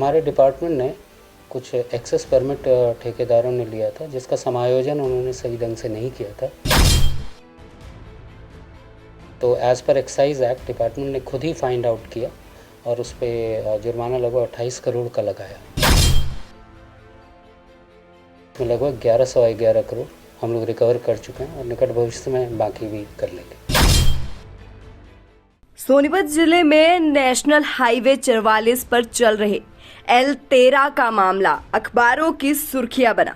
हमारे डिपार्टमेंट ने कुछ एक्सेस परमिट ठेकेदारों ने लिया था, जिसका समायोजन उन्होंने सही ढंग से नहीं किया था। तो as per excise act department ने खुद ही फाइंड आउट किया और उस पर जुर्माना लगभग 28 करोड़ का लगाया। इसमें लगभग 1111 करोड़ हम लोग रिकवर कर चुके हैं और निकट भविष्य में बाकी भी कर लेंगे। सोनीपत जिले में नेशनल हाईवे 44 पर चल रहे L13 का मामला अखबारों की सुर्खियां बना।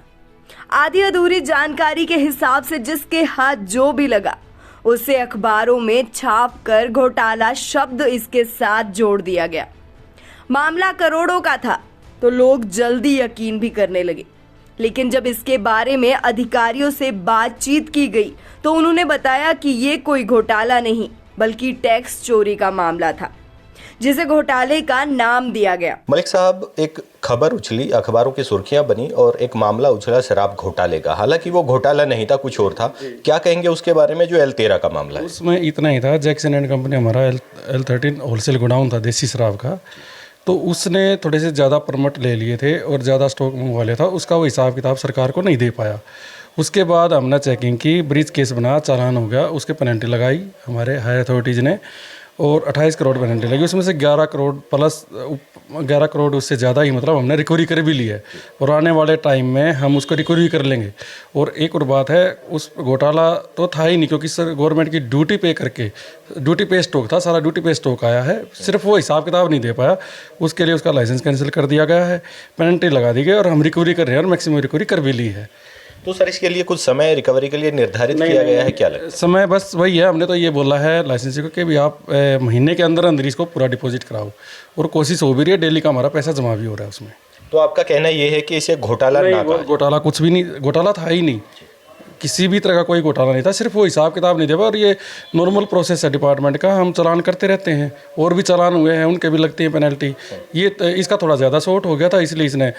आधी अधूरी जानकारी के हिसाब से जिसके हाथ जो भी लगा उसे अखबारों में छाप कर घोटाला शब्द इसके साथ जोड़ दिया गया। मामला करोड़ों का था तो लोग जल्दी यकीन भी करने लगे, लेकिन जब इसके बारे में अधिकारियों से बातचीत की गई तो उन्होंने बताया कि ये कोई घोटाला नहीं बल्कि टैक्स चोरी का मामला था, जिसे घोटाले का नाम दिया गया। मलिक साहब, एक खबर उछली, अखबारों की सुर्खियां बनी और एक मामला उछला शराब घोटाले का। हालांकि वो घोटाला नहीं था, कुछ और था। क्या कहेंगे उसके बारे में जो L13 का मामला है? उसमें इतना ही था, जैक्सन एंड कंपनी हमारा L13 होलसेल गोडाउन था देसी शराब का, तो उसने थोड़े से ज़्यादा परमिट ले लिए थे और ज़्यादा स्टॉक मंगवा लिया था। उसका वो हिसाब किताब सरकार को नहीं दे पाया। उसके बाद हमने चेकिंग की, ब्रीच केस बना, चालान हो गया, उसके पेनल्टी लगाई हमारे हायर अथॉरिटीज़ ने और 28 करोड़ पेनल्टी लगी। उसमें से 11 करोड़ प्लस 11 करोड़ उससे ज़्यादा ही मतलब हमने रिकवरी कर भी ली है और आने वाले टाइम में हम उसको रिकवरी कर लेंगे। और एक और बात है, उस घोटाला तो था ही नहीं, क्योंकि सर गवर्नमेंट की ड्यूटी पे करके, ड्यूटी पे स्टॉक था, सारा ड्यूटी पे स्टॉक आया है, सिर्फ वो हिसाब किताब नहीं दे पाया, उसके लिए उसका लाइसेंस कैंसिल कर दिया गया है, पेनल्टी लगा दी गई और हम रिकवरी कर रहे हैं और मैक्सिमम रिकवरी कर भी ली है। तो सर, इसके लिए कुछ समय रिकवरी के लिए निर्धारित किया गया है? क्या लगता है? समय बस वही है, हमने तो ये बोला है लाइसेंसी को कि भी आप महीने के अंदर अंदर इसको पूरा डिपॉजिट कराओ, और कोशिश हो भी रही है, डेली का हमारा पैसा जमा भी हो रहा है उसमें। तो आपका कहना ये है कि इसे घोटाला ना कहा? घोटाला कुछ भी नहीं, घोटाला था ही नहीं, किसी भी तरह का कोई घोटाला नहीं था, सिर्फ वो हिसाब किताब नहीं दे पाया। और ये नॉर्मल प्रोसेस है डिपार्टमेंट का, हम चालान करते रहते हैं और भी चालान हुए हैं, उनके भी लगती है पेनल्टी। ये इसका थोड़ा ज़्यादा शॉर्ट हो गया था, इसलिए इसने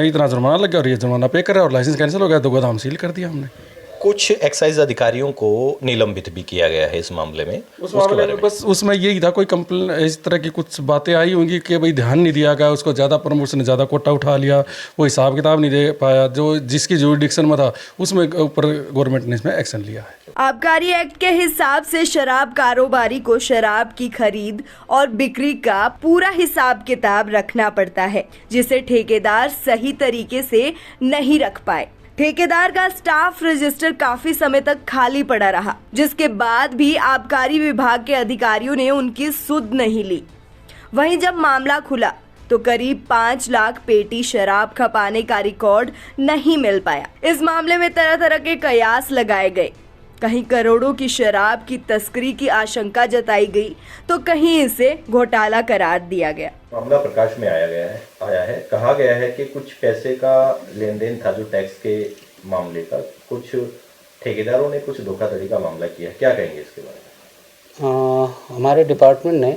इतना जुर्माना लग गया और ये जुर्माना पे कर रहा है और लाइसेंस कैंसिल हो गया, तो गोदाम सील कर दिया हमने। कुछ एक्साइज अधिकारियों को निलंबित भी किया गया है इस मामले में। उस मामले में बस उसमें यही था, कोई कंप्लेन इस तरह की कुछ बातें आई होंगी कि भाई ध्यान नहीं दिया गया, उसको ज़्यादा प्रमोशन ने ज़्यादा कोटा उठा लिया, वो हिसाब किताब नहीं दे पाया, जो जिसकी जुरिडिक्शन में था उसमें ऊपर गवर्नमेंट ने इसमें एक्शन लिया है। आबकारी एक्ट के हिसाब से शराब कारोबारी को शराब की खरीद और बिक्री का पूरा हिसाब किताब रखना पड़ता है, जिसे ठेकेदार सही तरीके से नहीं रख पाए। ठेकेदार का स्टाफ रजिस्टर काफी समय तक खाली पड़ा रहा, जिसके बाद भी आबकारी विभाग के अधिकारियों ने उनकी सुध नहीं ली। वहीं जब मामला खुला तो करीब 5 लाख पेटी शराब खपाने का रिकॉर्ड नहीं मिल पाया। इस मामले में तरह तरह के कयास लगाए गए, कहीं करोड़ों की शराब की तस्करी की आशंका जताई गई तो कहीं इसे घोटाला करार दिया गया। मामला प्रकाश में आया है, कहा गया है कि कुछ पैसे का लेन देन था जो टैक्स के मामले का, कुछ ठेकेदारों ने कुछ धोखाधड़ी का मामला किया। क्या कहेंगे इसके बारे में? हमारे डिपार्टमेंट ने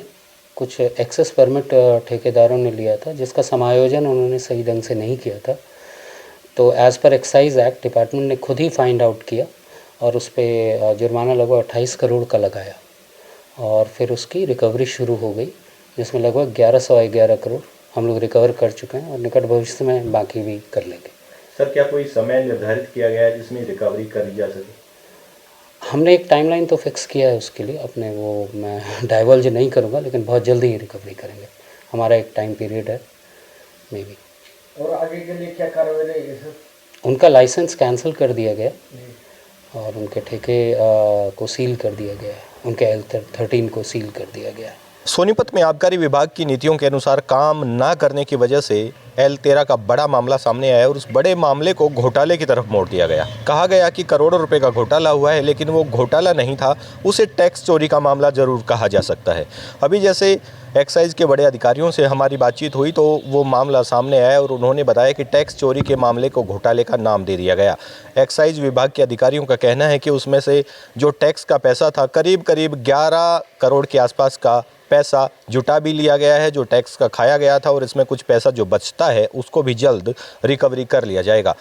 कुछ एक्सेस परमिट ठेकेदारों ने लिया था, जिसका समायोजन उन्होंने सही ढंग से नहीं किया था। तो as per excise act department ने खुद ही फाइंड आउट किया और उस पर जुर्माना लगभग 28 करोड़ का लगाया और फिर उसकी रिकवरी शुरू हो गई, जिसमें लगभग 1111 करोड़ हम लोग रिकवर कर चुके हैं और निकट भविष्य में बाकी भी कर लेंगे। सर, क्या कोई समय निर्धारित किया गया है जिसमें रिकवरी करी जा सके? हमने एक टाइमलाइन तो फिक्स किया है उसके लिए, अपने वो मैं डाइवर्ज नहीं करूँगा, लेकिन बहुत जल्दी ही रिकवरी करेंगे। हमारा एक टाइम पीरियड है मे बी। और आगे के लिए क्या कार्रवाई रहेगी सर? उनका लाइसेंस कैंसिल कर दिया गया और उनके ठेके को सील कर दिया गया है, उनके L13 को सील कर दिया गया है। सोनीपत में आबकारी विभाग की नीतियों के अनुसार काम ना करने की वजह से L13 का बड़ा मामला सामने आया और उस बड़े मामले को घोटाले की तरफ मोड़ दिया गया। कहा गया कि करोड़ों रुपए का घोटाला हुआ है, लेकिन वो घोटाला नहीं था, उसे टैक्स चोरी का मामला जरूर कहा जा सकता है। अभी जैसे एक्साइज के बड़े अधिकारियों से हमारी बातचीत हुई तो वो मामला सामने आया और उन्होंने बताया कि टैक्स चोरी के मामले को घोटाले का नाम दे दिया गया। एक्साइज विभाग के अधिकारियों का कहना है कि उसमें से जो टैक्स का पैसा था, करीब 11 करोड़ के आसपास का पैसा जुटा भी लिया गया है, जो टैक्स का खाया गया था, और इसमें कुछ पैसा जो बचता है उसको भी जल्द रिकवरी कर लिया जाएगा।